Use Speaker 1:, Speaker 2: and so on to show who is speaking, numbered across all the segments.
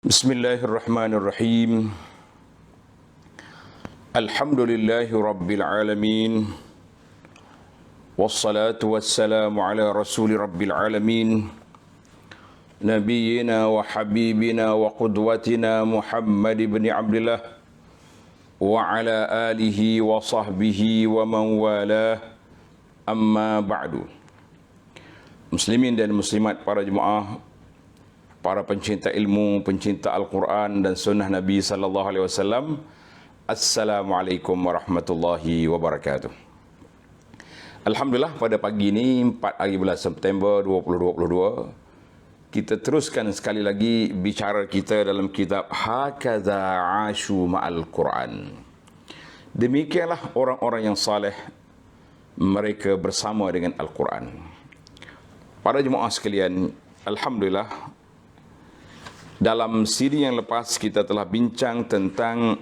Speaker 1: Bismillahirrahmanirrahim. Alhamdulillahi rabbil alamin. Wassalatu wassalamu ala rasuli rabbil alamin. Nabiyyina wa habibina wa qudwatina Muhammad ibn Abdullah wa ala alihi wa sahbihi wa man walah. Amma ba'du. Muslimin dan muslimat, para jemaah, para pencinta ilmu, pencinta Al-Quran dan sunnah Nabi sallallahu alaihi wasallam. Assalamualaikum warahmatullahi wabarakatuh. Alhamdulillah, pada pagi ini 4 hari bulan September 2022, kita teruskan sekali lagi bicara kita dalam kitab Hakaza Ashu Ma'al Quran. Demikianlah orang-orang yang saleh, mereka bersama dengan Al-Quran. Para jemaah sekalian, alhamdulillah, dalam siri yang lepas kita telah bincang tentang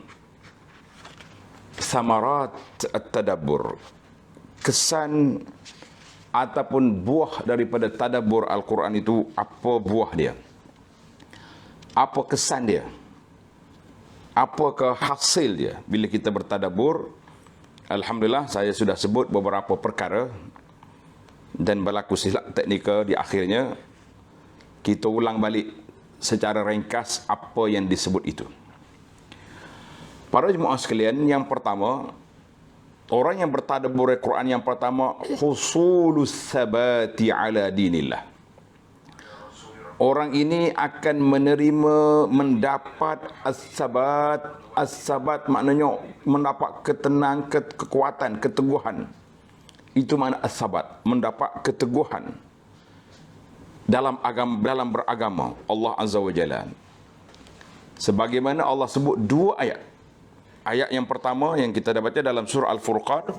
Speaker 1: samarat at-tadabbur, kesan ataupun buah daripada tadabbur Al-Quran itu. Apa buah dia? Apa kesan dia? Apakah hasil dia bila kita bertadabbur? Alhamdulillah, saya sudah sebut beberapa perkara dan berlaku silap teknikal di akhirnya. Kita ulang balik secara ringkas apa yang disebut itu. Para jemaah sekalian, yang pertama, orang yang bertadabbur Al-Quran yang pertama, husulus sabati ala dinillah. Orang ini akan menerima, mendapat as-sabat. As-sabat maknanya mendapat ketenangan, kekuatan, keteguhan. Itu makna as-sabat, mendapat keteguhan dalam beragama Allah Azza wa Jalla. Sebagaimana Allah sebut dua ayat. Ayat yang pertama yang kita dapatnya dalam surah Al-Furqan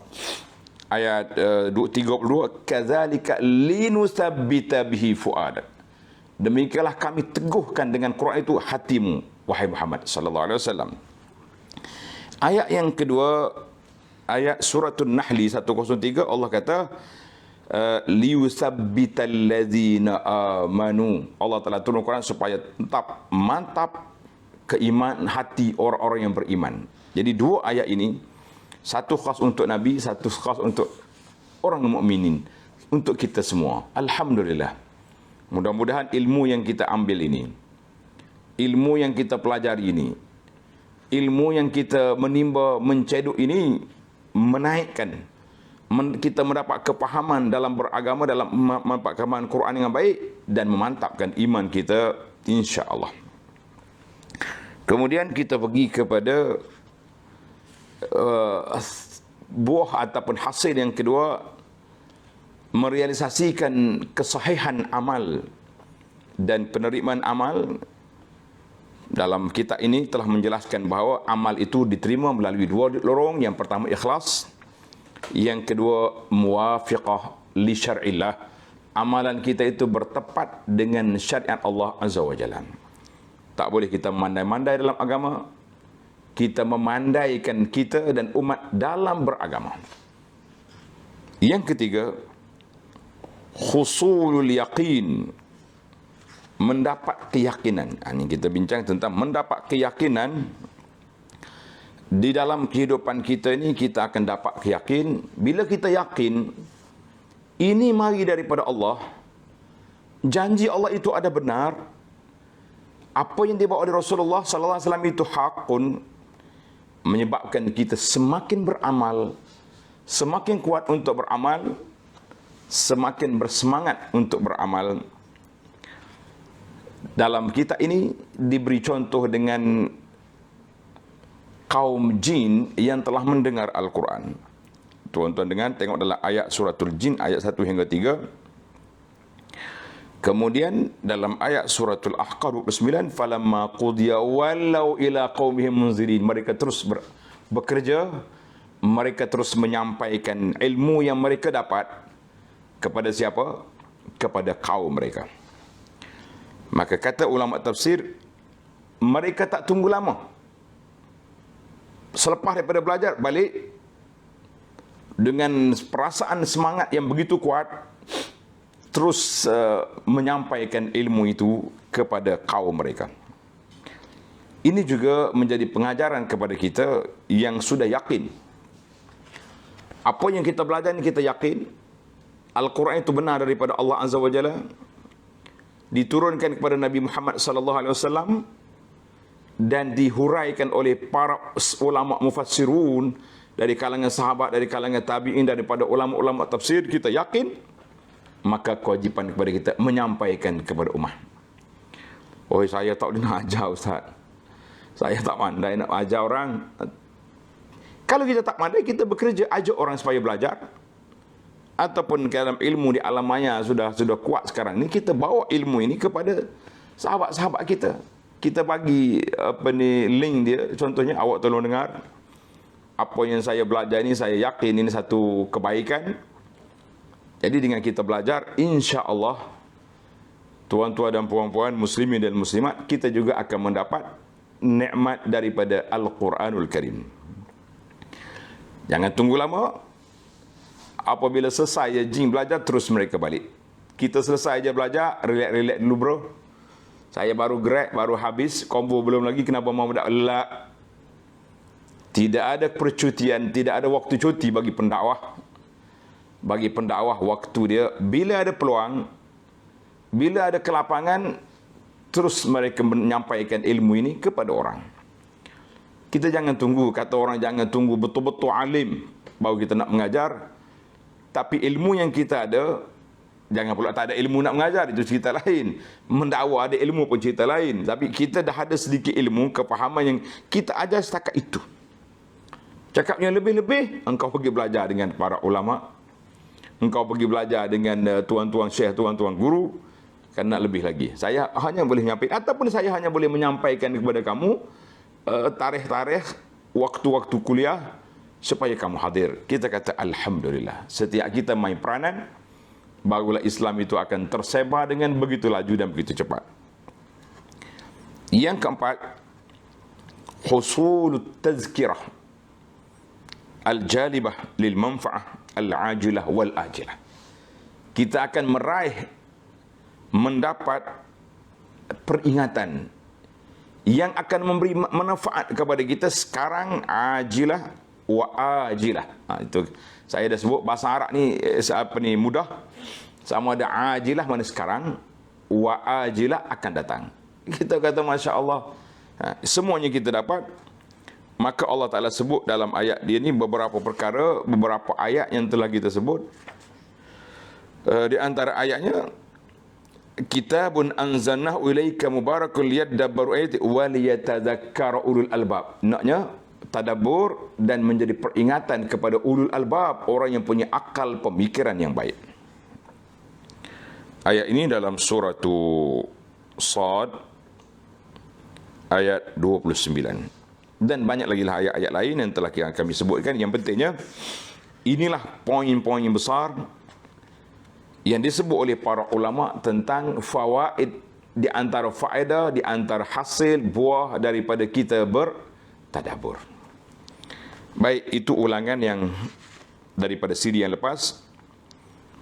Speaker 1: ayat 32, kadzalika linusabbita bihi fuadak. Demikianlah kami teguhkan dengan Quran itu hatimu, wahai Muhammad sallallahu alaihi wasallam. Ayat yang kedua, ayat suratul Nahl 103, Allah kata liyusabbital ladzina amanu. Allah telah turun Quran supaya mantap keimanan hati orang-orang yang beriman. Jadi dua ayat ini, satu khas untuk Nabi, satu khas untuk orang mukminin, untuk kita semua. Alhamdulillah. Mudah-mudahan ilmu yang kita ambil ini, ilmu yang kita pelajari ini, ilmu yang kita menimba, menceduk ini menaikkan, kita mendapat kepahaman dalam beragama, dalam memahami Quran dengan baik, dan memantapkan iman kita, insya-Allah. Kemudian kita pergi kepada buah ataupun hasil yang kedua, merealisasikan kesahihan amal dan penerimaan amal. Dalam kitab ini telah menjelaskan bahawa amal itu diterima melalui dua lorong. Yang pertama ikhlas, yang kedua muwafiqah li syar'illah. Amalan kita itu bertepat dengan syariat Allah Azza wa Jalla. Tak boleh kita memandai-mandai dalam agama. Kita memandaikan kita dan umat dalam beragama. Yang ketiga, husulul yaqin, mendapat keyakinan. Ini kita bincang tentang mendapat keyakinan. Di dalam kehidupan kita ini, kita akan dapat keyakin. Bila kita yakin ini mari daripada Allah, janji Allah itu ada benar, apa yang dibawa oleh Rasulullah sallallahu alaihi wasallam itu hakun, menyebabkan kita semakin beramal, semakin kuat untuk beramal, semakin bersemangat untuk beramal. Dalam kitab ini diberi contoh dengan kaum jin yang telah mendengar Al-Quran. Tuan-tuan dengan tengok dalam ayat suratul jin ayat 1 hingga 3. Kemudian dalam ayat suratul Ahqaf 29, falamma qudiya wallau ila qaumihim munzirin. Mereka terus bekerja, mereka terus menyampaikan ilmu yang mereka dapat kepada siapa? Kepada kaum mereka. Maka kata ulama tafsir, mereka tak tunggu lama. Selepas daripada belajar, balik dengan perasaan semangat yang begitu kuat, terus menyampaikan ilmu itu kepada kaum mereka. Ini juga menjadi pengajaran kepada kita yang sudah yakin. Apa yang kita belajar ini kita yakin. Al-Quran itu benar daripada Allah Azza wa Jalla. Diturunkan kepada Nabi Muhammad sallallahu alaihi wasallam dan dihuraikan oleh para ulama mufassirun dari kalangan sahabat, dari kalangan tabi'in, daripada ulama-ulama tafsir. Kita yakin, maka kewajipan kepada kita menyampaikan kepada umat. Oh, saya tak boleh nak ajar Ustaz, saya tak pandai nak ajar orang. Kalau kita tak pandai, kita bekerja ajak orang supaya belajar. Ataupun dalam ilmu di alam maya sudah kuat sekarang ni, kita bawa ilmu ini kepada sahabat-sahabat kita. Kita bagi link dia. Contohnya, awak tolong dengar apa yang saya belajar ini, saya yakin ini satu kebaikan. Jadi dengan kita belajar, insya-Allah tuan-tuan dan puan-puan, muslimin dan muslimat, kita juga akan mendapat nikmat daripada Al-Quranul Karim. Jangan tunggu lama. Apabila selesai jin belajar, terus mereka balik. Kita selesai je belajar, relax dulu bro. Saya baru grad, baru habis, combo belum lagi, kenapa mau mendakwah? La. Tidak ada percutian, tidak ada waktu cuti bagi pendakwah. Bagi pendakwah, waktu dia, bila ada peluang, bila ada kelapangan, terus mereka menyampaikan ilmu ini kepada orang. Kita jangan tunggu, kata orang jangan tunggu betul-betul alim baru kita nak mengajar. Tapi ilmu yang kita ada, jangan pula tak ada ilmu nak mengajar, itu cerita lain. Mendakwa ada ilmu pun cerita lain. Tapi kita dah ada sedikit ilmu, kepahaman yang kita ajar setakat itu. Cakapnya lebih-lebih, engkau pergi belajar dengan para ulama, engkau pergi belajar dengan tuan-tuan syekh, tuan-tuan guru, kan nak lebih lagi. Saya hanya boleh menyampaikan, ataupun saya hanya boleh menyampaikan kepada kamu tarikh-tarikh, waktu-waktu kuliah, supaya kamu hadir. Kita kata Alhamdulillah. Setiap kita main peranan, barulah Islam itu akan tersebar dengan begitu laju dan begitu cepat. Yang keempat, husulut tazkirah al-jalibah lil manfa'ah al-ajilah wal ajilah. Kita akan meraih, mendapat peringatan yang akan memberi manfaat kepada kita sekarang, ajilah wa ajilah. Itu saya dah sebut bahasa Arab ni mudah. Sama ada ajilah mana sekarang, wa ajilah akan datang. Kita kata masya-Allah. Semuanya kita dapat. Maka Allah Taala sebut dalam ayat dia ni beberapa perkara, beberapa ayat yang telah kita sebut. Di antara ayatnya, kitabun anzalnahu ilaika mubarakul liyadabbaru ayati wa liyatadzakkara ulul albab. Maknanya tadabbur dan menjadi peringatan kepada ulul albab, orang yang punya akal pemikiran yang baik. Ayat ini dalam surah Sad ayat 29. Dan banyak lagi lah ayat-ayat lain yang telah kami sebutkan. Yang pentingnya, inilah poin-poin yang besar yang disebut oleh para ulama tentang fawaid, di antara faedah, di antara hasil buah daripada kita bertadabbur. Baik, itu ulangan yang daripada siri yang lepas.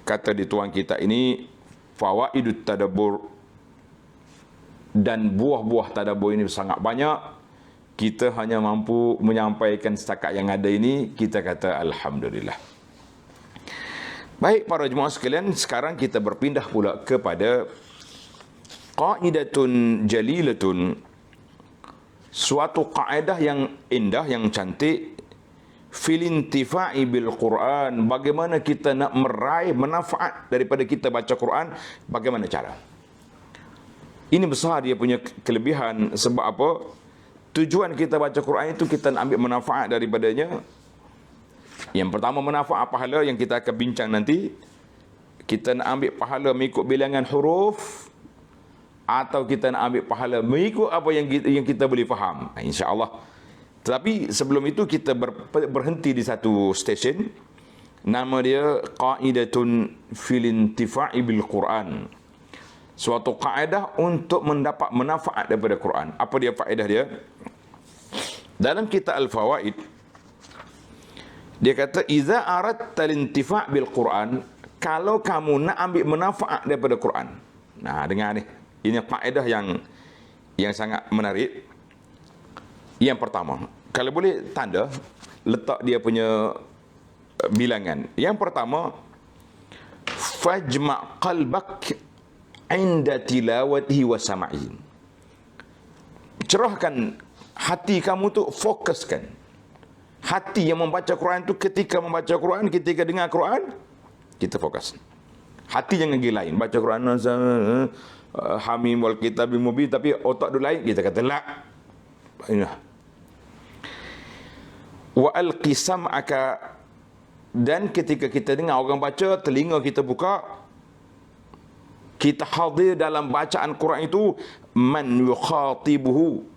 Speaker 1: Kata di tuan kita ini, fawaidut tadabbur, dan buah-buah tadabbur ini sangat banyak. Kita hanya mampu menyampaikan setakat yang ada ini. Kita kata Alhamdulillah. Baik para jemaah sekalian, sekarang kita berpindah pula kepada qaidatun jalilatun, suatu kaedah yang indah, yang cantik, fil intifa'i bil Quran. Bagaimana kita nak meraih manfaat daripada kita baca Quran, bagaimana cara? Ini besar dia punya kelebihan. Sebab apa? Tujuan kita baca Quran itu kita nak ambil manfaat daripadanya. Yang pertama, manfaat pahala yang kita akan bincang nanti. Kita nak ambil pahala mengikut bilangan huruf, atau kita nak ambil pahala mengikut apa yang kita boleh faham, insya-Allah. Tetapi sebelum itu kita berhenti di satu stesen. Nama dia qaidatun fil intifa'i bil Quran. Suatu kaedah untuk mendapat manfaat daripada Quran. Apa dia faedah dia? Dalam kitab Al-Fawaid, dia kata, iza aradta al-intifa' bil Quran, kalau kamu nak ambil manfaat daripada Quran. Nah, dengar ni. Ini kaedah yang sangat menarik. Yang pertama, kalau boleh tanda, letak dia punya bilangan. Yang pertama, fajma' qalbak inda tilawatihi wa sama'i. Cerahkan hati kamu tu, fokuskan. Hati yang membaca Quran tu, ketika membaca Quran, ketika dengar Quran, kita fokus. Hati jangan pergi lain. Baca Quran, hamim wal kitabil mubin, tapi otak dulu lain, kita kata la. Wa alqi sam'aka, dan ketika kita dengar orang baca, telinga kita buka, kita hadir dalam bacaan Quran itu, man yukhatibuhu,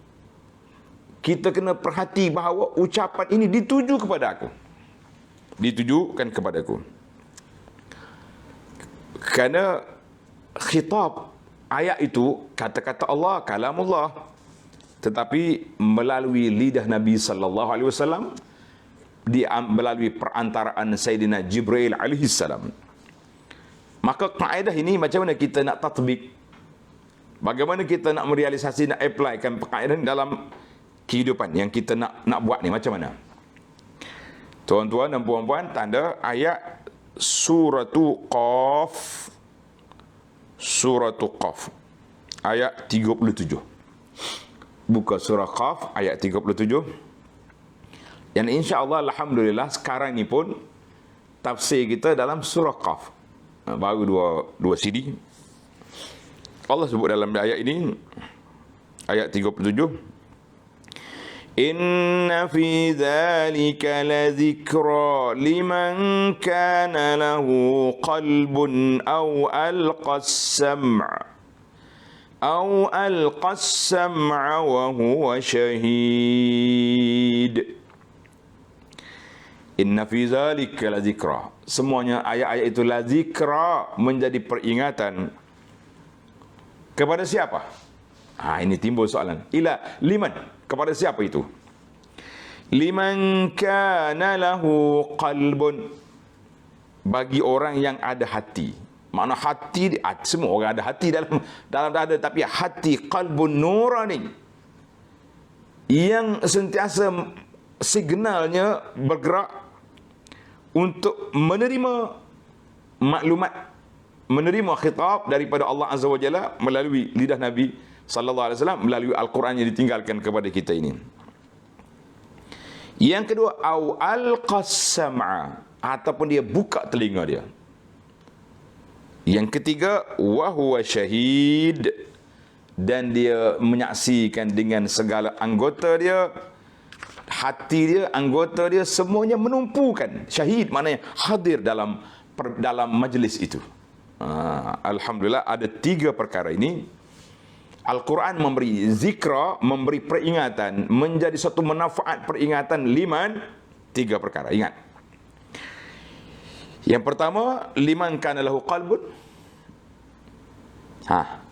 Speaker 1: kita kena perhati bahawa ucapan ini dituju kepada aku, ditujukan kepada aku. Kerana khitab ayat itu kata-kata Allah, kalamullah, tetapi melalui lidah Nabi sallallahu alaihi wasallam, melalui perantaraan Sayyidina Jibril alaihi salam. Maka kaedah ini macam mana kita nak tatbik? Bagaimana kita nak merealisasi, nak applykan kaedah ini dalam kehidupan yang kita nak buat ni, macam mana? Tuan-tuan dan puan-puan, tanda ayat Suratu Qaf. Suratu Qaf ayat 37. Buka surah Qaf ayat 37. Yang insya-Allah alhamdulillah sekarang ni pun tafsir kita dalam surah Qaf. Baru dua CD. Allah sebut dalam ayat ini, ayat 37, inna fi dzalika ladzikra liman kana lahu qalbun aw alqas sam'a wa huwa shahid. Inna fi dzalika ladzikra, semuanya ayat-ayat itu ladzikra, menjadi peringatan kepada siapa? Ini timbul soalan. Liman, kepada siapa itu? Liman kana lahu qalbun, bagi orang yang ada hati. Makna hati, semua orang ada hati dalam dada, tapi hati qalbun nurani, yang sentiasa signalnya bergerak untuk menerima maklumat, menerima khitab daripada Allah Azza wa Jalla melalui lidah Nabi sallallahu alaihi wasallam, melalui Al-Quran yang ditinggalkan kepada kita ini. Yang kedua, au alqas sam'a, ataupun dia buka telinga dia. Yang ketiga, wa huwa syahid, dan dia menyaksikan dengan segala anggota dia, hati dia, anggota dia, semuanya menumpukan. Syahid maknanya hadir dalam majlis itu. Alhamdulillah, ada 3 perkara ini. Al-Quran memberi zikra, memberi peringatan, menjadi satu manfaat peringatan liman, 3 perkara. Ingat. Yang pertama, liman kana lahu qalbun.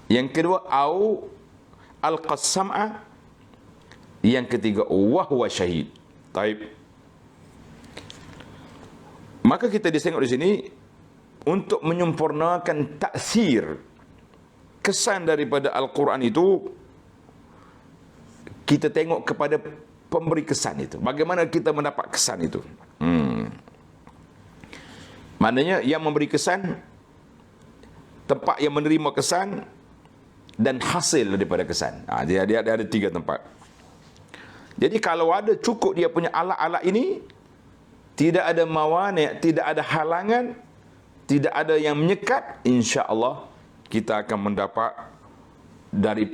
Speaker 1: Yang kedua, au alqas sam'a. Yang ketiga, wa huwa syahid. Taib. Maka kita disengok di sini untuk menyempurnakan taksir, kesan daripada Al-Quran itu, kita tengok kepada pemberi kesan itu. Bagaimana kita mendapat kesan itu? Maknanya yang memberi kesan, tempat yang menerima kesan, dan hasil daripada kesan. Dia ada 3 tempat. Jadi kalau ada cukup dia punya alat-alat ini, tidak ada mawani', tidak ada halangan, tidak ada yang menyekat, insya-Allah kita akan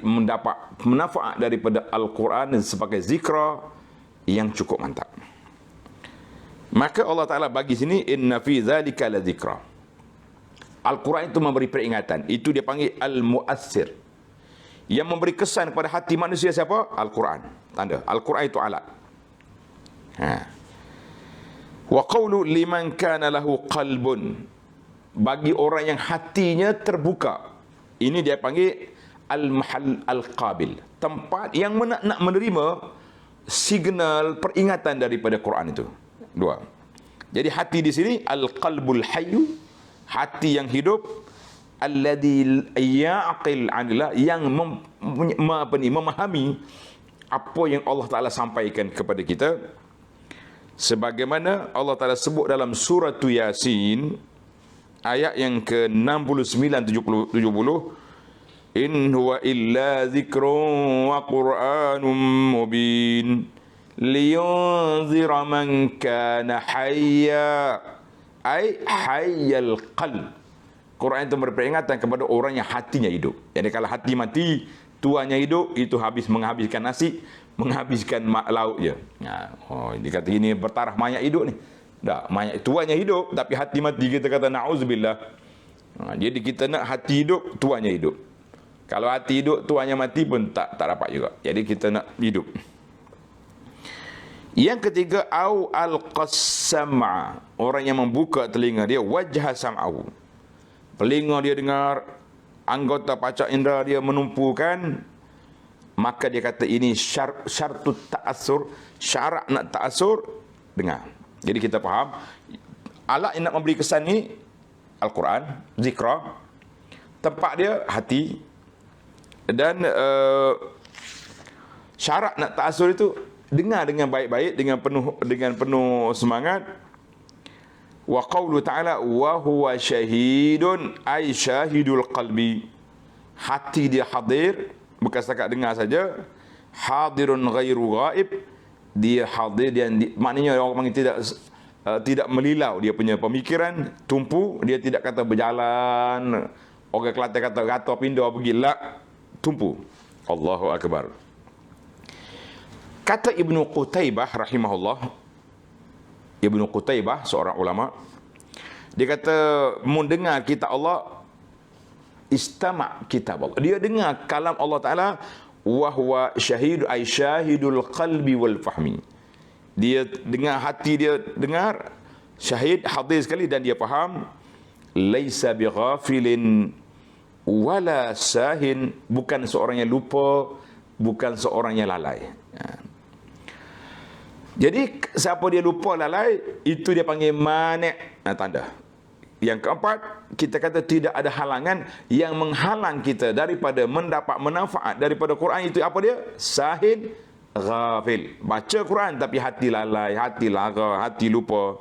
Speaker 1: mendapat manfaat daripada Al-Quran sebagai zikra yang cukup mantap. Maka Allah Ta'ala bagi sini, inna fi dzalika ladzikra. Al-Quran itu memberi peringatan. Itu dia panggil al-mu'assir. Yang memberi kesan kepada hati manusia siapa? Al-Quran. Tanda, Al-Quran itu alat. Wa qawlu liman kana lahu qalbun, bagi orang yang hatinya terbuka. Ini dia panggil al-mahal al-qabil, tempat yang nak menerima signal peringatan daripada Quran itu. 2. Jadi hati di sini al-qalbul hayyu, hati yang hidup, alladhi ya'qil 'anillah, yang memahami apa yang Allah Ta'ala sampaikan kepada kita. Sebagaimana Allah Ta'ala sebut dalam surah Yasin, ayat yang ke-69 70, in huwa illa zikrun wa qur'anun mubin liyunzira man kana hayya ay hayyal qalb. Quran itu berperingatan kepada orang yang hatinya hidup. Jadi kalau hati mati, tuannya hidup, itu menghabiskan nasi, menghabiskan lauk je. Dia kata ini bertaraf mayat hidup ni. Tak, mayat tuannya hidup tapi hati mati, kita kata na'udzubillah. Jadi kita nak hati hidup, tuannya hidup. Kalau hati hidup, tuannya mati pun tak dapat juga. Jadi kita nak hidup. Yang ketiga, au al-qassam'a, orang yang membuka telinga dia, wajha sam'ahu, telinga dia dengar, anggota panca indera dia menumpukan, maka dia kata ini syartut ta'assur, syarat nak ta'assur, dengar. Jadi kita faham, alat yang nak memberi kesan ni Al-Quran, zikra, tempat dia hati, dan syarat nak ta'assur itu dengar dengan baik-baik, dengan penuh semangat. Wa qawlu ta'ala wa huwa syahidun ay syahidul qalbi, hati dia hadir, bukan setakat dengar saja. Hadirun ghairu ghaib, dia hadir, dia maknanya orang panggil tidak melilau dia punya pemikiran, tumpu, dia tidak kata berjalan, orang Kelantan kata rata pindah pergi, la, tumpu. Allahu akbar. Kata Ibnu Qutaibah rahimahullah, Ibnu Qutaibah seorang ulama, dia kata mendengar kitab Allah, istama' kitab Allah, dia dengar kalam Allah Ta'ala, wa huwa syahid ay syahidul qalbi wal fahmi, dia dengar, hati dia dengar, syahid, hadir sekali, dan dia faham. Laisa bighafilin wala sahin, bukan seorang yang lupa, bukan seorang yang lalai. Jadi siapa dia lupa, lalai, itu dia panggil mani', tanda. Yang keempat, kita kata tidak ada halangan yang menghalang kita daripada mendapat manfaat daripada Quran. Itu apa dia? Sahin, ghafil. Baca Quran tapi hati lalai, hati lara, hati lupa.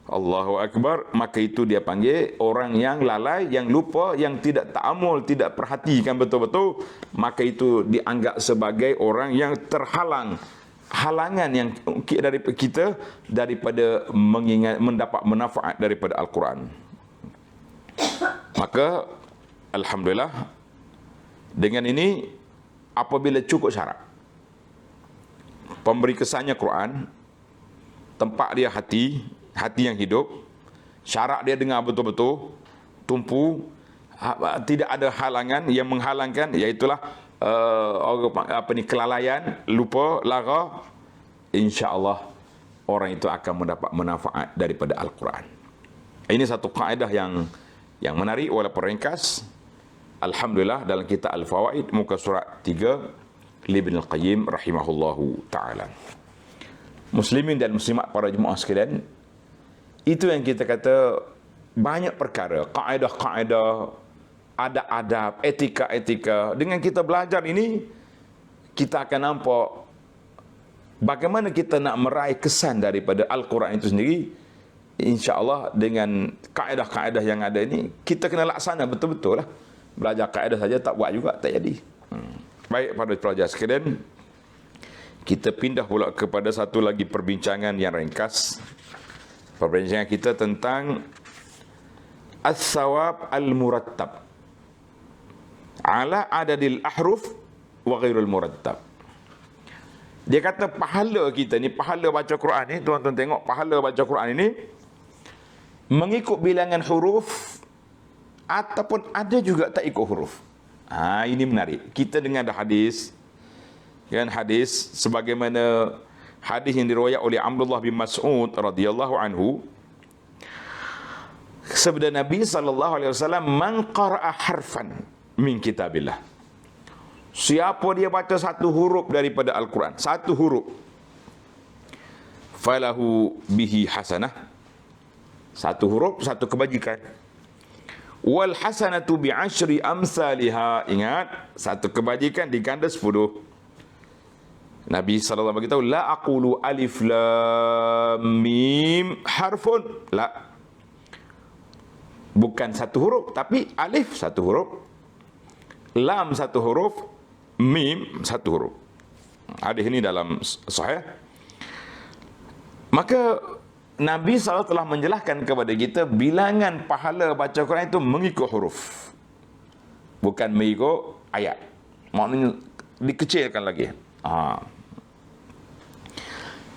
Speaker 1: Allahu akbar. Maka itu dia panggil orang yang lalai, yang lupa, yang tidak ta'amul, tidak perhatikan betul-betul. Maka itu dianggap sebagai orang yang terhalang, halangan yang dari kita daripada mendapat manfaat daripada Al-Quran. Maka alhamdulillah, dengan ini apabila cukup syarat, pemberi kesannya Quran, tempat dia hati yang hidup, syarat dia dengar betul-betul, tumpu, tidak ada halangan yang menghalangkan, iaitulah kelalaian, lupa, lara, insya-Allah orang itu akan mendapat manfaat daripada Al-Quran. Ini satu kaedah yang menarik walaupun ringkas. Alhamdulillah, dalam kitab Al-Fawaid muka surat 3 Ibnu Al-Qayyim rahimahullahu taala. Muslimin dan muslimat para jemaah sekalian, itu yang kita kata banyak perkara, kaedah-kaedah, adab-adab, etika-etika. Dengan kita belajar ini, kita akan nampak bagaimana kita nak meraih kesan daripada Al-Quran itu sendiri. InsyaAllah dengan kaedah-kaedah yang ada ini, kita kena laksana betul-betul lah. Belajar kaedah saja tak buat juga, tak jadi. Baik para pelajar sekalian, kita pindah pula kepada satu lagi perbincangan yang ringkas. Perbincangan kita tentang as-sawab al-murattab ala adadil ahruf wa ghairul murattab. Dia kata pahala kita ni, pahala baca Quran ni, tuan-tuan tengok pahala baca Quran ini mengikut bilangan huruf ataupun ada juga tak ikut huruf. Ini menarik. Kita dengar ada hadis, kan, hadis sebagaimana hadis yang diriwayat oleh Abdullah bin Mas'ud radhiyallahu anhu. Sabda Nabi sallallahu alaihi wasallam, man qara'a harfan min kitabillah, siapa dia baca satu huruf daripada Al-Quran, satu huruf, falahu bihi hasanah, satu huruf satu kebajikan, wal hasanatu bi asyri amsalha, ingat, satu kebajikan diganda 10. Nabi SAW beritahu, la aqulu alif lam mim harfun. La. Bukan satu huruf, tapi alif satu huruf, lam satu huruf, mim satu huruf. Hadis ini dalam sahih. Maka Nabi SAW telah menjelaskan kepada kita bilangan pahala baca Quran itu mengikut huruf, bukan mengikut ayat. Maknanya dikecilkan lagi.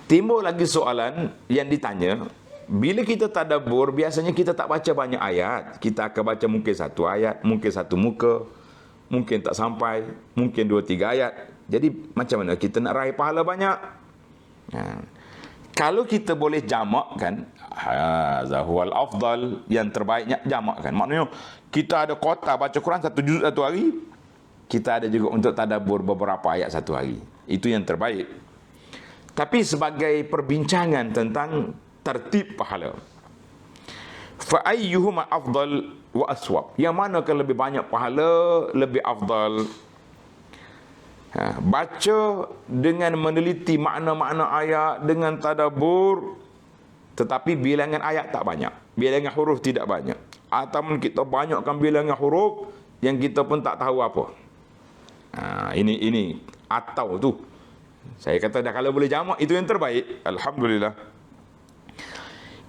Speaker 1: Timbul lagi soalan yang ditanya, bila kita tadabbur, biasanya kita tak baca banyak ayat. Kita akan baca mungkin satu ayat, mungkin satu muka, mungkin tak sampai, mungkin 2-3 ayat. Jadi macam mana kita nak raih pahala banyak? Kalau kita boleh jamakkan, huwal afdal, yang terbaiknya jamakkan. Maknanya kita ada kota baca Quran satu juz satu hari, kita ada juga untuk tadabbur beberapa ayat satu hari. Itu yang terbaik. Tapi sebagai perbincangan tentang tertib pahala, fa ayyuhuma afdal wa aswab, yang manakah lebih banyak pahala, lebih afdal? Baca dengan meneliti makna-makna ayat, dengan tadabbur, tetapi bilangan ayat tak banyak, bilangan huruf tidak banyak, ataupun kita banyakkan bilangan huruf yang kita pun tak tahu apa. Ini atau tu saya kata dah, kalau boleh jamak itu yang terbaik, alhamdulillah.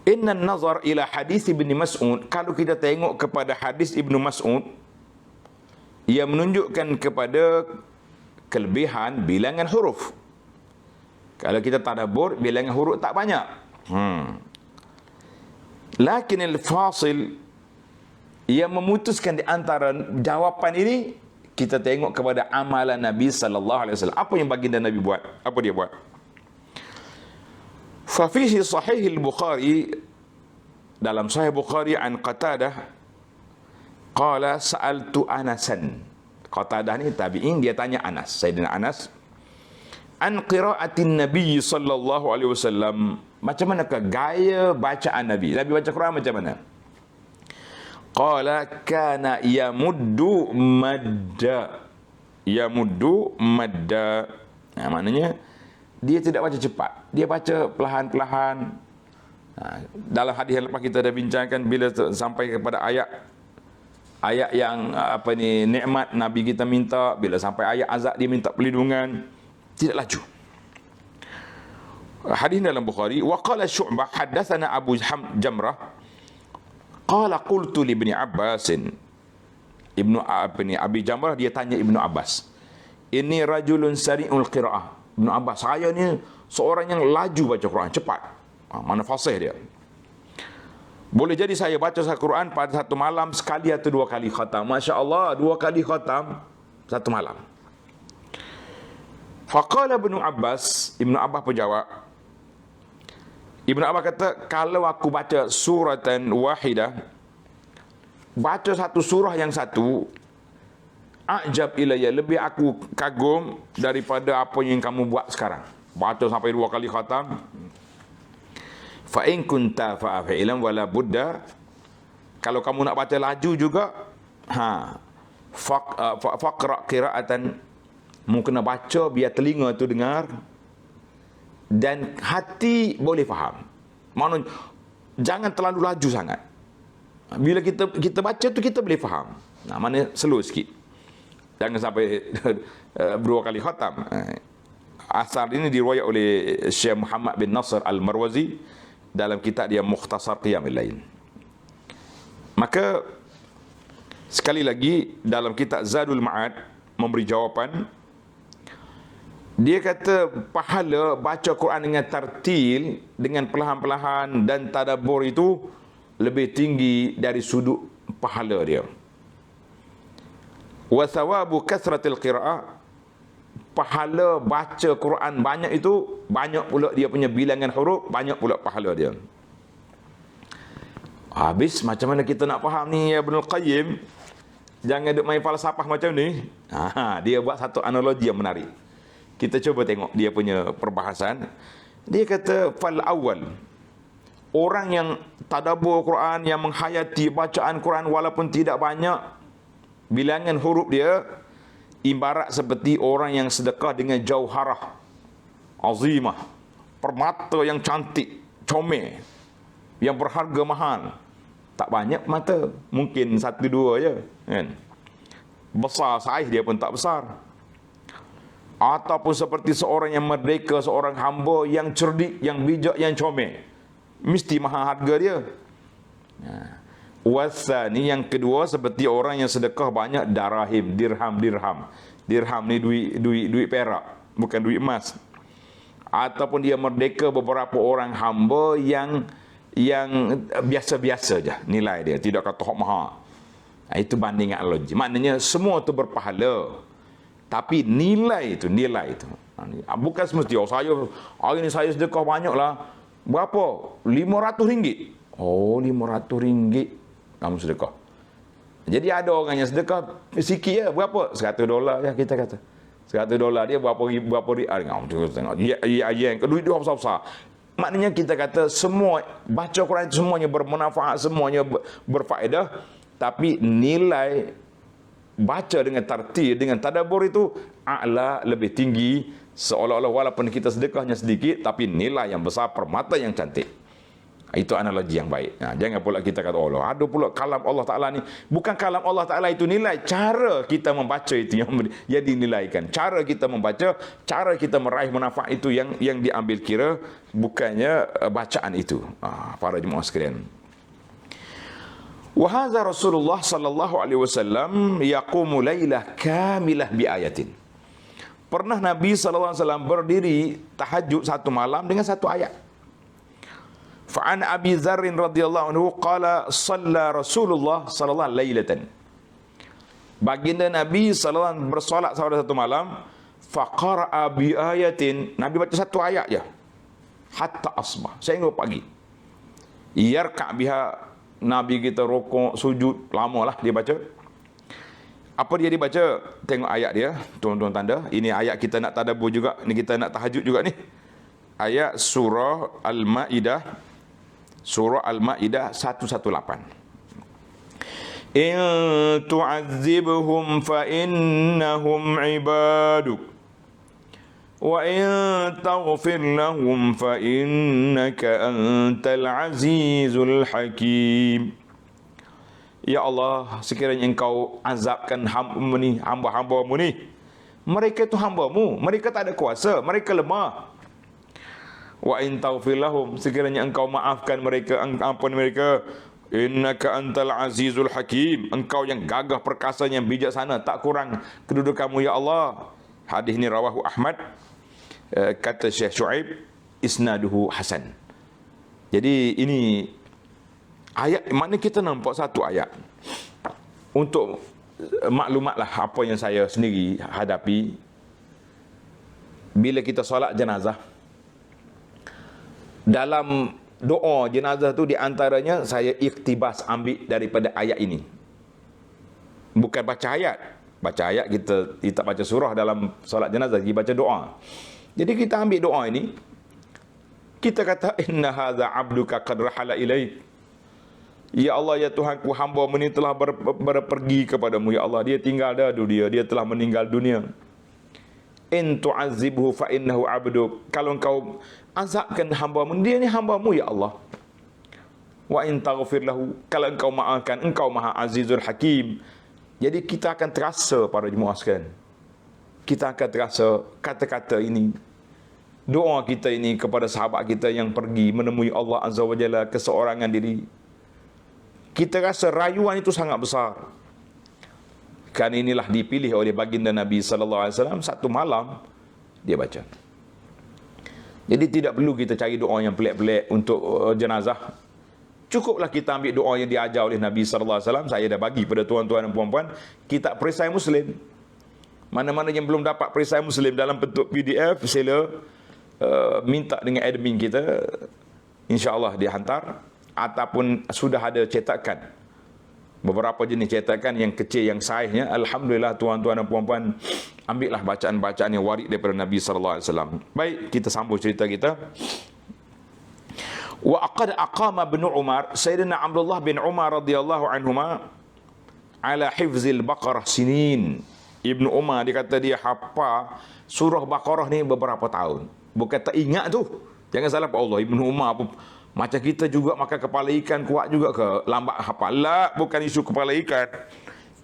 Speaker 1: Inna nazar ila hadis Ibn Mas'ud, kalau kita tengok kepada hadis Ibn Mas'ud, ia menunjukkan kepada kelebihan bilangan huruf. Kalau kita tadabbur, bilangan huruf tak banyak. Lakin al-fasil, yang memutuskan di antara jawapan ini, kita tengok kepada amalan Nabi sallallahu alaihi wasallam. Apa yang baginda Nabi buat? Apa dia buat? Fa fihi sahih al-Bukhari, dalam sahih Bukhari, an Qatadah qala sa'altu Anasan. Qatadah ni tabi'in, dia tanya Anas, Sayyidina Anas, an qira'atin Nabi sallallahu alaihi wasallam, macam manakah gaya bacaan Nabi? Nabi baca Quran macam mana? Qala kana yamuddu madda. Yamuddu madda. Maknanya dia tidak baca cepat, dia baca perlahan-perlahan. Dalam hadis yang lepas kita dah bincangkan, bila sampai kepada ayat yang nikmat Nabi kita minta, bila sampai ayat azab dia minta perlindungan, tidak laju. Hadis dalam Bukhari. Wa qala Syu'bah haddatsana Abu Jamrah qala qultu li Ibni Abbas. Abi Jamrah dia tanya Ibnu Abbas, ini rajulun sari'ul qiraah. Ibnu Abbas, saya ni seorang yang laju baca Quran, cepat. Mana fasih dia. Boleh jadi saya baca Al-Quran pada satu malam sekali atau 2 kali khatam. Masya Allah, 2 kali khatam satu malam. Faqala Ibnu Abbas berjawab, Ibnu Abbas kata, kalau aku baca suratan wahidah, baca satu surah yang satu, a'jab ilayya, lebih aku kagum daripada apa yang kamu buat sekarang. Baca sampai 2 kali khatam. Fa in kunta fa'ilan wala budda, kalau kamu nak baca laju juga, faqra qira'atan, mu kena baca biar telinga tu dengar dan hati boleh faham. Maksudnya jangan terlalu laju sangat. Bila kita baca tu kita boleh faham. Mana slow sikit. Jangan sampai 2 kali khatam. Asar ini diriwayat oleh Syekh Muhammad bin Nasr Al-Marwazi dalam kitab dia Mukhtasar Qiyamul Lail. Maka sekali lagi dalam kitab Zadul Ma'ad memberi jawapan. Dia kata pahala baca Quran dengan tartil, dengan perlahan-perlahan dan tadabbur itu lebih tinggi dari sudut pahala dia. Wa thawabu kasratil qira'ah, pahala baca Quran banyak itu, banyak pula dia punya bilangan huruf, banyak pula pahala dia. Habis macam mana kita nak faham ni ya Ibnul Qayyim? Jangan duk main falsafah macam ni. Dia buat satu analogi yang menarik. Kita cuba tengok dia punya perbahasan. Dia kata fal awal, orang yang tadabbur Quran, yang menghayati bacaan Quran walaupun tidak banyak bilangan huruf dia, ibarat seperti orang yang sedekah dengan jauharah. azimah, permata yang cantik, comel, yang berharga mahal. Tak banyak mata, mungkin satu dua je, kan? Besar saiz dia pun tak besar. Ataupun seperti seorang yang merdeka, seorang hamba yang cerdik, yang bijak, yang comel, mesti mahal harga dia. Wasani, yang kedua, seperti orang yang sedekah banyak darahim, dirham. Dirham ni duit perak, bukan duit emas. Ataupun dia merdeka beberapa orang hamba yang biasa-biasa je nilai dia, tidak kata hok mahal. Itu banding dengan logik. Maknanya semua tu berpahala. Tapi nilai itu. Bukan semesti, saya hari ni saya sedekah banyaklah. Berapa? RM500. Oh, RM500 kamu sedekah. Jadi ada orang yang sedekah sikit je. Berapa? $100 ya kita kata. $100 dia berapa rial. Kamu tengok. Yang duit dia besar-besar. Maknanya kita kata semua baca Quran itu semuanya bermanfaat, semuanya berfaedah, tapi nilai baca dengan tartil, dengan tadabbur itu a'la, lebih tinggi, seolah-olah walaupun kita sedekahnya sedikit tapi nilai yang besar, permata yang cantik. Itu analogi yang baik. Jangan pula kita kata Allah, ada pula kalam Allah Ta'ala ni. Bukan kalam Allah Ta'ala itu nilai, cara kita membaca itu yang dinilaikan. Cara kita membaca, cara kita meraih manfaat itu yang diambil kira, bukannya bacaan itu. Para jemaah sekalian. Wa hadza Rasulullah sallallahu alaihi wasallam yaqumu lailah kamilah bi ayatin. Pernah Nabi sallallahu alaihi wasallam berdiri tahajud satu malam dengan satu ayat. Fa'an Abi Dzar radhiyallahu anhu qala shalla Rasulullah sallallahu alaihi lailatan. Baginda Nabi sallallahu alaihi wasallam bersolat pada satu malam, faqara'a bi ayatin, Nabi baca satu ayat je. Hatta asbah, sehingga pagi. Yarka' biha, Nabi kita rukuk, sujud, lamalah dia baca. Apa dia dibaca? Tengok ayat dia, tuan-tuan tanda. Ini ayat kita nak tadabbur juga, ni kita nak tahajud juga ni. Ayat surah Al-Maidah, surah Al-Maidah 118. In tu'adzibhum fa innahum ibaduk wa in taghfir lahum fa innaka antal azizul hakim. Ya Allah, sekiranya engkau azabkan hamba-hambamu ni, mereka itu hambamu, mereka tak ada kuasa, mereka lemah. Wa in taghfir lahum, sekiranya engkau maafkan mereka, ampun mereka, innaka antal azizul hakim, engkau yang gagah perkasa, yang bijaksana, tak kurang kedudukanmu ya Allah. Hadis ini rawahu Ahmad, kata Syekh Syuaib, isnaduhu hasan. Jadi ini ayat, mana kita nampak satu ayat untuk maklumatlah apa yang saya sendiri hadapi bila kita solat jenazah. Dalam doa jenazah tu, di antaranya saya iktibas ambil daripada ayat ini. Bukan baca ayat. Baca ayat kita baca surah dalam solat jenazah, kita baca doa. Jadi kita ambil doa ini, kita kata inna hadza abduka qad rahala ilaik. Ya Allah, ya Tuhanku, hamba-Mu ini telah berpergi kepadamu ya Allah. Dia tinggal dah dunia, dia telah meninggal dunia. In tu'azibhu fa innahu abduk. Kalau engkau azabkan hamba-Mu, dia ni hamba-Mu ya Allah. Wa in taghfir lahu, kalau engkau maafkan, engkau Maha Azizul Hakim. Jadi kita akan terasa, para jemaah sekalian, kita akan terasa kata-kata ini, doa kita ini kepada sahabat kita yang pergi menemui Allah Azza wa Jalla keseorangan diri. Kita rasa rayuan itu sangat besar. Kan inilah dipilih oleh baginda Nabi sallallahu alaihi wasallam, satu malam dia baca. Jadi tidak perlu kita cari doa yang pelik-pelik untuk jenazah. Cukuplah kita ambil doa yang diajar oleh Nabi sallallahu alaihi wasallam. Saya dah bagi pada tuan-tuan dan puan-puan, kitab perisai Muslim. Mana-mana yang belum dapat perisai Muslim dalam bentuk PDF, sila minta dengan admin kita, insya-Allah dia hantar. Ataupun sudah ada cetakan, beberapa jenis cetakan yang kecil, yang saiznya, alhamdulillah tuan-tuan dan puan-puan, ambillah bacaan-bacaan yang warid daripada Nabi sallallahu alaihi wasallam. Baik, kita sambung cerita kita. Wa aqad aqama bin Umar, Sayyidina Abdullah bin Umar radhiyallahu anhuma, ala hifzil Baqarah sinin. Ibnu Umar dia kata dia hafal surah Baqarah ni beberapa tahun. Bukan tak ingat tu. Jangan salah Allah. Ibnu Umar pun macam kita juga makan kepala ikan kuat juga ke lambat hafal. La, bukan isu kepala ikan.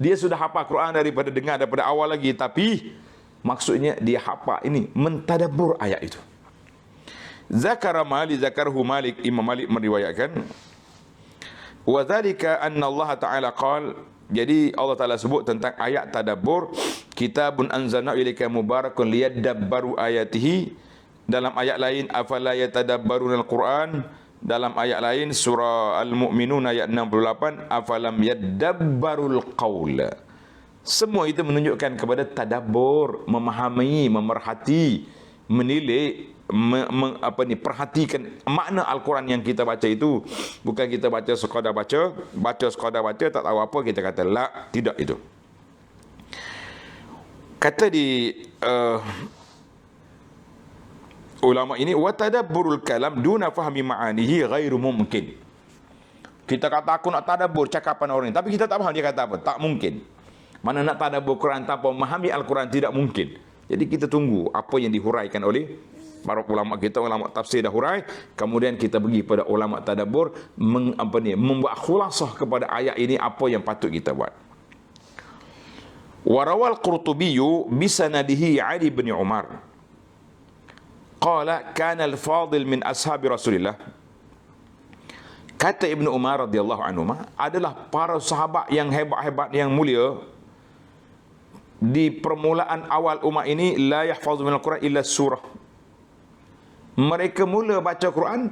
Speaker 1: Dia sudah hafal Quran daripada dengar daripada awal lagi, tapi maksudnya dia hafal ini mentadabbur ayat itu. Zakarahu Malik, Imam Malik meriwayatkan, wa dzalika anna Allah Ta'ala qala, jadi Allah Ta'ala sebut tentang ayat tadabbur, kitabun anzalna ilaika mubarakun liyadabbaru ayatihi. Dalam ayat lain, afala yatadabbarunal Quran. Dalam ayat lain, surah Al-Mu'minun ayat 68, afalam yadabbarul qaul. Semua itu menunjukkan kepada tadabbur, memahami, memerhati, menilai, perhatikan makna Al-Quran yang kita baca itu. Bukan kita baca sekadar sekadar baca, tak tahu apa, kita kata la, tidak itu. Kata di ulama ini, wa tadabburul kalam duna fahmi ma'anihi ghairu mumkin. Kita kata aku nak tadabbur cakapan orang ini, tapi kita tak faham dia kata apa, tak mungkin. Mana nak tadabbur Quran tanpa memahami Al-Quran, tidak mungkin. Jadi kita tunggu apa yang dihuraikan oleh para ulama kita, ulama tafsir dah hurai, kemudian kita pergi pada ulama tadabbur, membuat khulasah kepada ayat ini apa yang patut kita buat. Warawal Qurtubi bisanadihi Ali bin Umar qala kana al-fadil min ashabi Rasulillah. Kata Ibnu Umar radhiyallahu anhu adalah para sahabat yang hebat-hebat yang mulia. Di permulaan awal umat ini la yahfazu min al-Quran illa surah. Mereka mula baca Quran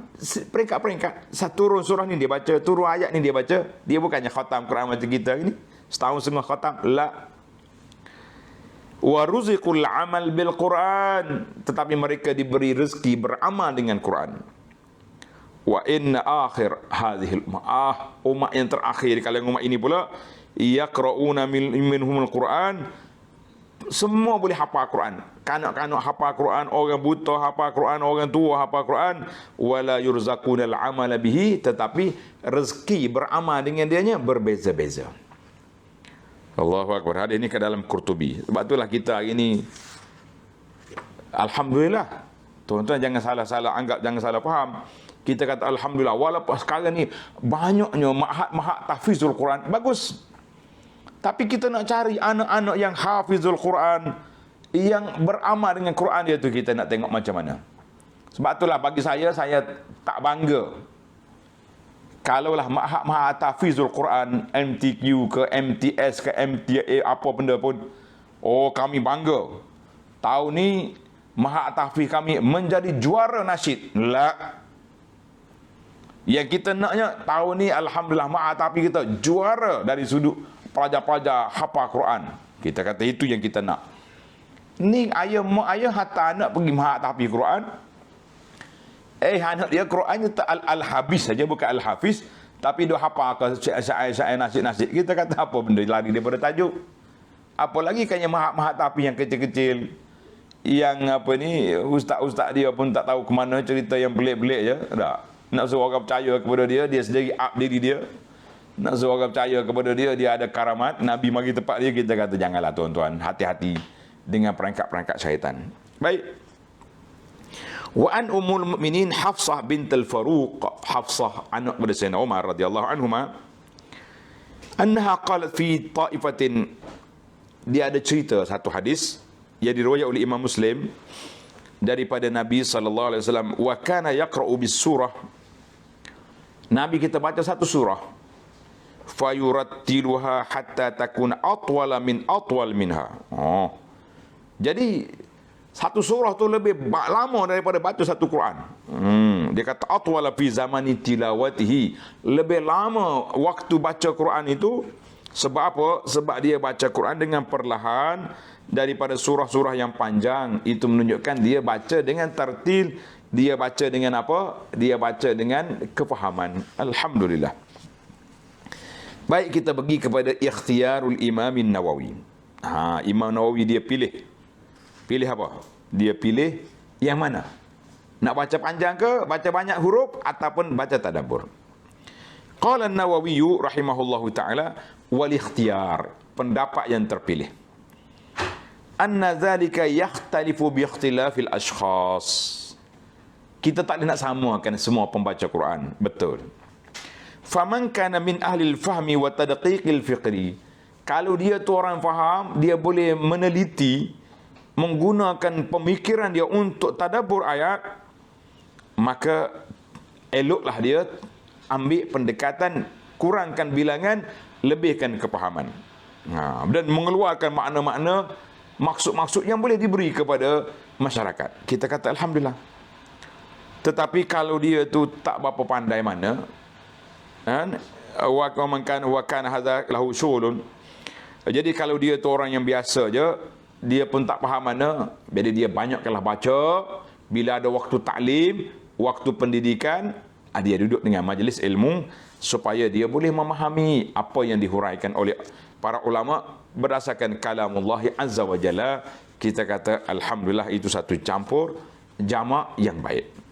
Speaker 1: peringkat-peringkat. Turun surah ni dia baca, turun ayat ni dia baca. Dia bukannya khatam Quran macam kita ni, setahun setengah khatam. La. Wa ruziqul amal bil Quran, tetapi mereka diberi rezeki beramal dengan Quran. Wa inna akhir hadhihi umat yang terakhir di kalangan umat ini pula, yaqra'una minhumul Quran, semua boleh hafal Quran. Kanak-kanak hafal Quran, orang buta hafal Quran, orang tua hafal Quran. Wala yurzaqunal amala bihi, tetapi rezeki beramal dengan dianya berbeza-beza. Allahu Akbar. Hadis ini ke dalam Qurtubi. Sebab itulah kita hari ini, alhamdulillah. Tuan-tuan jangan salah-salah anggap, jangan salah faham. Kita kata alhamdulillah, walaupun sekarang ni banyaknya mahat tahfizul Quran, bagus. Tapi kita nak cari anak-anak yang hafizul Quran, yang beramal dengan Quran dia tu, kita nak tengok macam mana. Sebab itulah bagi saya tak bangga kalaulah mahat hafizul Quran, MTQ ke MTS ke MTA apa benda pun, oh kami bangga. Tahun ni mahat tahfiz kami menjadi juara nasyid. La. Yang kita naknya tahun ni alhamdulillah mahat tahfiz kita juara dari sudut pelajar-pelajar hafal Quran. Kita kata itu yang kita nak. Ni mak ayah hantar anak pergi mahat tahfiz Quran. Anak dia Quran itu al-habis saja, bukan al-hafiz, tapi dia hafal ke syair-syair nasyid-nasyid. Kita kata apa benda lari daripada tajuk. Apalagi kan yang mahat tahfiz yang kecil-kecil, yang ustaz-ustaz dia pun tak tahu ke mana, cerita yang belik-belik je. Tak. Nak suruh orang percaya kepada dia, dia sendiri up diri dia. Nak suruh orang percaya kepada dia, dia ada karamat, Nabi mari tempat dia. Kita kata janganlah tuan-tuan, hati-hati dengan perangkat-perangkat syaitan. Baik. Wa an ummul mukminin Hafsah bintul Faruq, Hafsah anak kepada Sayyidina Umar radhiyallahu anhuma, annaha qalat fi ta'ifatin, dia ada cerita satu hadis yang diriwayatkan oleh Imam Muslim daripada Nabi sallallahu alaihi wasallam, wa kana yaqra'u bis surah, Nabi kita baca satu surah, fayurattiluha hatta takuna atwala min atwal minha. Jadi satu surah tu lebih lama daripada baca satu Quran. Dia kata atwala fi zamani tilawatihi, lebih lama waktu baca Quran itu. Sebab apa? Sebab dia baca Quran dengan perlahan daripada surah-surah yang panjang. Itu menunjukkan dia baca dengan tartil, dia baca dengan apa? Dia baca dengan kefahaman. Alhamdulillah. Baik, kita pergi kepada ikhtiyarul Imam Nawawi. Imam Nawawi dia pilih apa? Dia pilih yang mana? Nak baca panjang ke, baca banyak huruf, ataupun baca tadabbur? Qala an-Nawawi rahimahullahu ta'ala, wal ikhtiyar, pendapat yang terpilih, anna dhalika yakhtalifu bi ikhtilafil ashkhas. Kita tak boleh nak samakan semua pembaca Quran. Betul. Faman kana min ahli al-fahmi wa tadqiqil fiqri. Kalau dia tu orang faham, dia boleh meneliti, menggunakan pemikiran dia untuk tadabbur ayat, maka eloklah dia ambil pendekatan, kurangkan bilangan, lebihkan kepahaman. Dan mengeluarkan makna-makna, maksud-maksud yang boleh diberi kepada masyarakat. Kita kata alhamdulillah. Tetapi kalau dia tu tak berapa pandai mana, kan, wa kana hadza lahu syulun. Jadi kalau dia tu orang yang biasa je, dia pun tak faham mana, jadi dia banyakkanlah baca. Bila ada waktu taklim, waktu pendidikan, dia duduk dengan majlis ilmu supaya dia boleh memahami apa yang dihuraikan oleh para ulama berdasarkan kalamullah azza wa jalla. Kita kata alhamdulillah, itu satu campur jamak yang baik.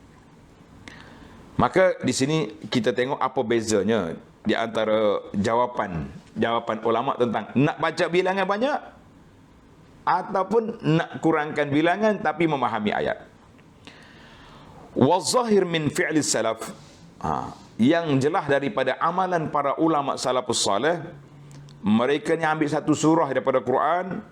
Speaker 1: Maka di sini kita tengok apa bezanya di antara jawapan ulama tentang nak baca bilangan banyak ataupun nak kurangkan bilangan tapi memahami ayat. Wa zahir min fi'li salaf, yang jelas daripada amalan para ulama salafus salih, mereka ni ambil satu surah daripada Quran,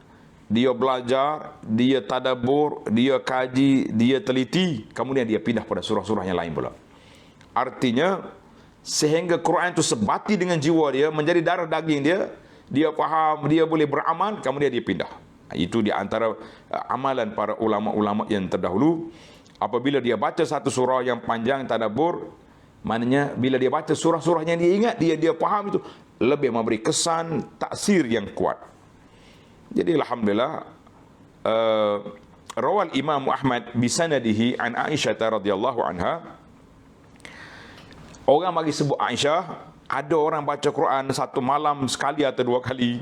Speaker 1: dia belajar, dia tadabbur, dia kaji, dia teliti, kemudian dia pindah pada surah-surah yang lain pula. Artinya sehingga Quran itu sebati dengan jiwa dia, menjadi darah daging dia, dia faham, dia boleh beramal, kemudian dia pindah. Itu di antara amalan para ulama-ulama yang terdahulu. Apabila dia baca satu surah yang panjang tadabbur, maknanya bila dia baca surah-surah yang dia ingat, dia faham, itu lebih memberi kesan, taksir yang kuat. Jadi alhamdulillah, rawal Imam Ahmad bisanadihi an Aisyah radhiyallahu anha. Orang bagi sebut Aisyah, ada orang baca Quran satu malam sekali atau dua kali.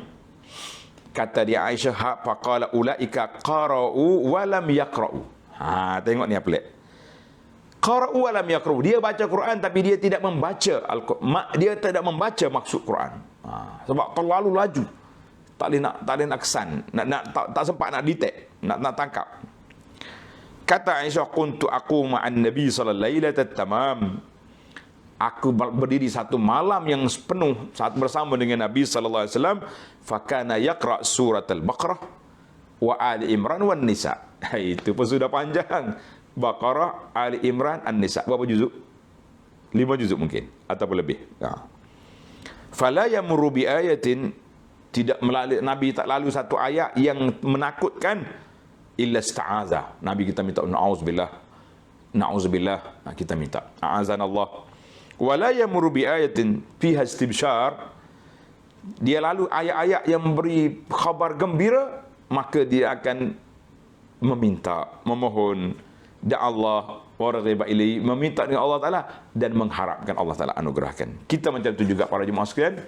Speaker 1: Kata dia Aisyah, faqala ulaika qara'u wa lam yaqra'u. Tengok ni apa pelik. Qara'u wa lam yaqra'u. Dia baca Quran tapi dia tidak membaca dia tidak membaca maksud Quran. Sebab terlalu laju. Tak boleh nak kesan, tak sempat nak detect, nak tangkap. Kata Aisyah, kuntu aku ma'an Nabi sallallahu alaihi wasallam tamam. Aku berdiri satu malam yang penuh saat bersama dengan Nabi sallallahu alaihi wasallam, fakana yaqra surat al-Baqarah wa Ali Imran wan Nisa. Itu pun sudah panjang. Baqarah, Ali Imran, An-Nisa. Berapa juzuk? 5 juzuk mungkin ataupun lebih. Fala yamurru bi ayatin, tidak melalui, Nabi tak lalu satu ayat yang menakutkan, illa ista'aza. Nabi kita minta na'udzubillah, kita minta a'azanallah. Wala yamurru bi ayatin fiha istibsyar. Dia lalu ayat-ayat yang memberi khabar gembira, maka dia akan meminta, memohon, Allah wa raghiba ilaihi, meminta dengan Allah Taala dan mengharapkan Allah Taala anugerahkan. Kita macam tu juga para jemaah sekalian.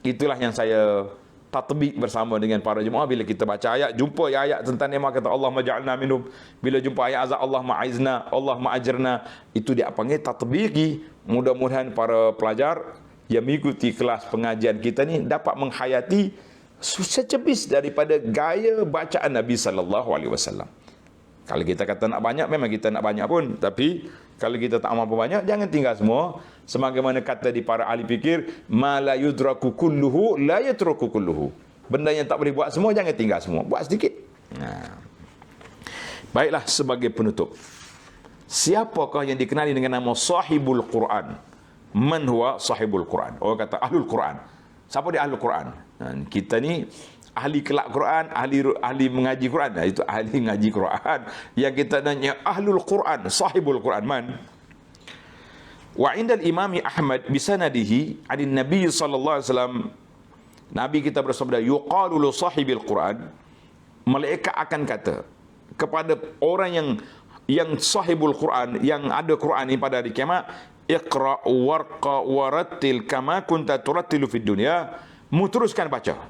Speaker 1: Itulah yang saya tatbik bersama dengan para jemaah. Bila kita baca ayat, jumpa ayat tentang nikmat, kata Allah maj'alna minhum. Bila jumpa ayat azab, Allah ma'izna, Allah ma'ajirna, itu dia panggil tatbiki. Mudah-mudahan para pelajar yang mengikuti kelas pengajian kita ni dapat menghayati secepis daripada gaya bacaan Nabi sallallahu alaihi wasallam. Kalau kita kata nak banyak, memang kita nak banyak pun, tapi kalau kita tak mampu banyak, jangan tinggal semua. Sebagaimana kata di para ahli fikir, ma la yudraku kulluhu la yatruku kulluhu. Benda yang tak boleh buat semua, jangan tinggal semua, buat sedikit. Baiklah, sebagai penutup, siapakah yang dikenali dengan nama sahibul Quran? Man huwa sahibul Quran? Orang kata ahlul Quran. Siapa dia ahlul Quran? Kita ni ahli kelak Quran, ahli mengaji Quran. Itu ahli mengaji Quran. Yang kita nanya ahlul Quran, sahibul Quran man? Wa indal imami Ahmad bisanadihi adin Nabi sallallahu alaihi wasallam, Nabi kita bersabda, yuqalu li sahibil Quran, malaikat akan kata kepada orang yang sahibul Quran, yang ada Quran ini pada hari kiamat, iqra warqa warattil kama kunta turattilu fid dunya. Mu teruskan baca,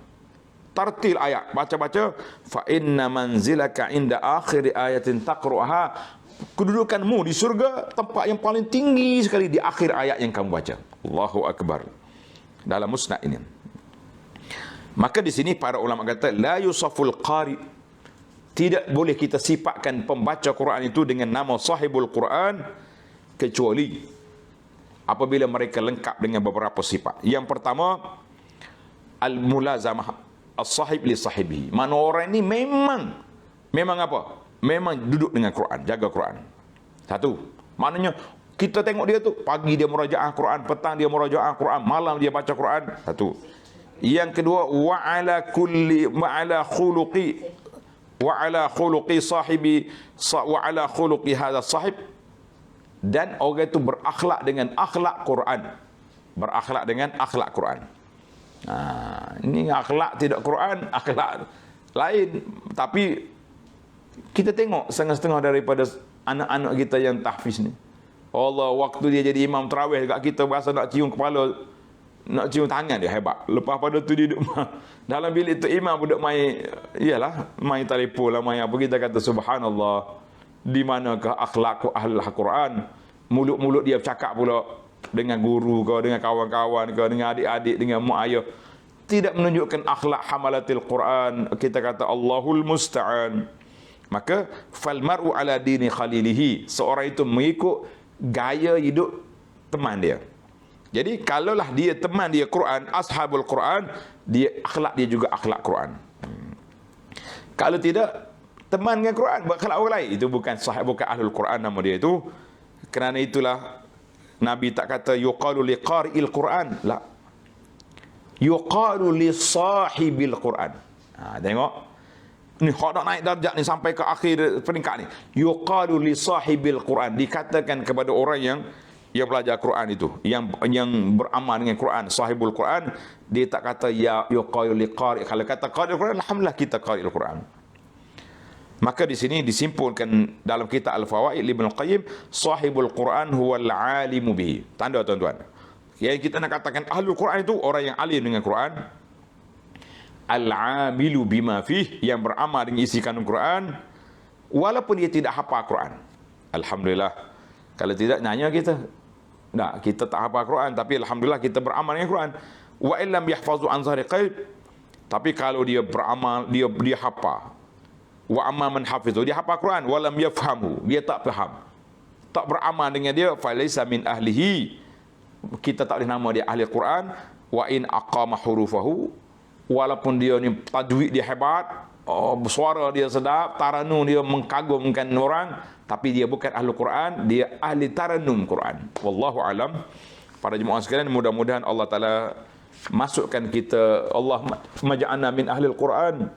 Speaker 1: tartil ayat, baca-baca. Fa inna manzilaka inda akhir ayatin taqra'aha. Kedudukanmu di surga tempat yang paling tinggi sekali di akhir ayat yang kamu baca. Allahu akbar. Dalam musnad ini. Maka di sini para ulama kata la yusaful qari. Tidak boleh kita sifatkan pembaca Quran itu dengan nama sahibul Quran kecuali apabila mereka lengkap dengan beberapa sifat. Yang pertama, al-mulazamah as-sahib li sahibihi. Mana orang ini memang apa? Memang duduk dengan Quran, jaga Quran. Satu, maknanya kita tengok dia tu, pagi dia murajaah Quran, petang dia murajaah Quran, malam dia baca Quran. Satu. Yang kedua, wa ala khuluqi sahibi wa ala khuluqi hadha sahib, dan orang itu berakhlak dengan akhlak Quran. Berakhlak dengan akhlak Quran. Ini akhlak tidak Quran, akhlak lain. Tapi kita tengok setengah-setengah daripada anak-anak kita yang tahfiz ni. Allah, waktu dia jadi imam tarawih dekat kita, berasa nak cium kepala, nak cium tangan dia, hebat. Lepas pada tu dia duduk dalam bilik tu imam duduk main, iyalah, main telefon lah, main apa. Kita kata subhanallah, di manakah akhlak ahlul Quran? Mulut-mulut dia bercakap pula dengan guru kau, dengan kawan-kawan kau, dengan adik-adik, dengan mak ayah, tidak menunjukkan akhlak hamalatil Quran. Kita kata Allahul musta'an. Maka fal mar'u ala dini khalilihi, seorang itu mengikut gaya hidup teman dia. Jadi kalaulah dia teman dia Quran, ashabul Quran, dia akhlak dia juga akhlak Quran. Kalau tidak, teman dengan Quran berakhlak orang lain, itu bukan sahib, bukan ahlul Quran nama dia itu. Kerana itulah Nabi tak kata yuqalu liqari'il Quran, la, yuqalu li sahibil Quran. Tengok ni, hak nak naik darjat ni sampai ke akhir peringkat ni. Yuqalu li sahibil Quran, dikatakan kepada orang yang belajar Quran itu, yang beramal dengan Quran, sahibul Quran. Dia tak kata ya yuqalu li qari'. Kalau kata qari'il Quran, alhamdulillah kita qari'il Quran. Maka di sini disimpulkan dalam kitab Al-Fawaid Ibnu Qayyim, sahibul Quran huwal alimu bihi. Tanda tuan-tuan, yang kita nak katakan ahlul Quran itu orang yang alim dengan Quran, al-amilu bima fih, yang beramal dengan isi kandung Quran, walaupun dia tidak hafal Quran. Alhamdulillah. Kalau tidak, nanya kita, nah, kita tak hafal Quran, tapi alhamdulillah kita beramal dengan Quran. Wa illam yahfazu an zahri qalb, tapi kalau dia beramal, dia hafal. Wa amma man hafizu, dia hafal Quran, walam yafhamu, dia tak faham, tak beramal dengan dia, falaysa min ahlihi, kita tak boleh nama dia ahli Quran. Wa in aqama hurufahu, walaupun dia ni tajwid dia hebat, suara dia sedap, taranum dia mengagumkan orang, tapi dia bukan ahli Quran, dia ahli taranum Quran. Wallahu alam. Para jemaah sekalian, mudah-mudahan Allah Taala masukkan kita, Allah maj'alna min ahli Quran,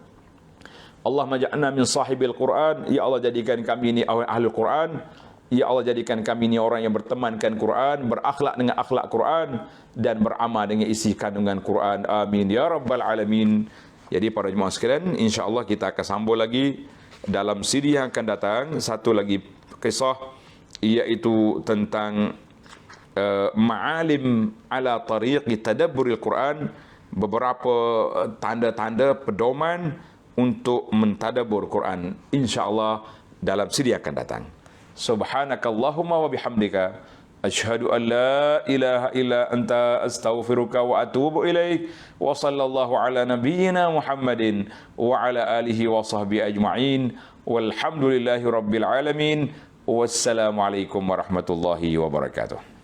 Speaker 1: Allah maj'alna min sahibil Quran. Ya Allah, jadikan kami ini ahli Quran. Ya Allah, jadikan kami ini orang yang bertemankan Quran, berakhlak dengan akhlak Quran, dan beramal dengan isi kandungan Quran. Amin ya rabbal alamin. Jadi para jemaah sekalian, insya-Allah kita akan sambung lagi dalam siri yang akan datang. Satu lagi kisah, iaitu tentang ma'alim ala tariqi tadabburil Quran, beberapa tanda-tanda pedoman untuk mentadabbur Quran, insya-Allah dalam siri akan datang. Subhanakallahumma wa bihamdika, asyhadu an la ilaha illa anta, astaghfiruka wa atubu ilaik. Wa sallallahu ala nabiyyina Muhammadin wa ala alihi wa sahbihi ajma'in. Walhamdulillahi rabbil alamin. Wassalamu alaikum warahmatullahi wabarakatuh.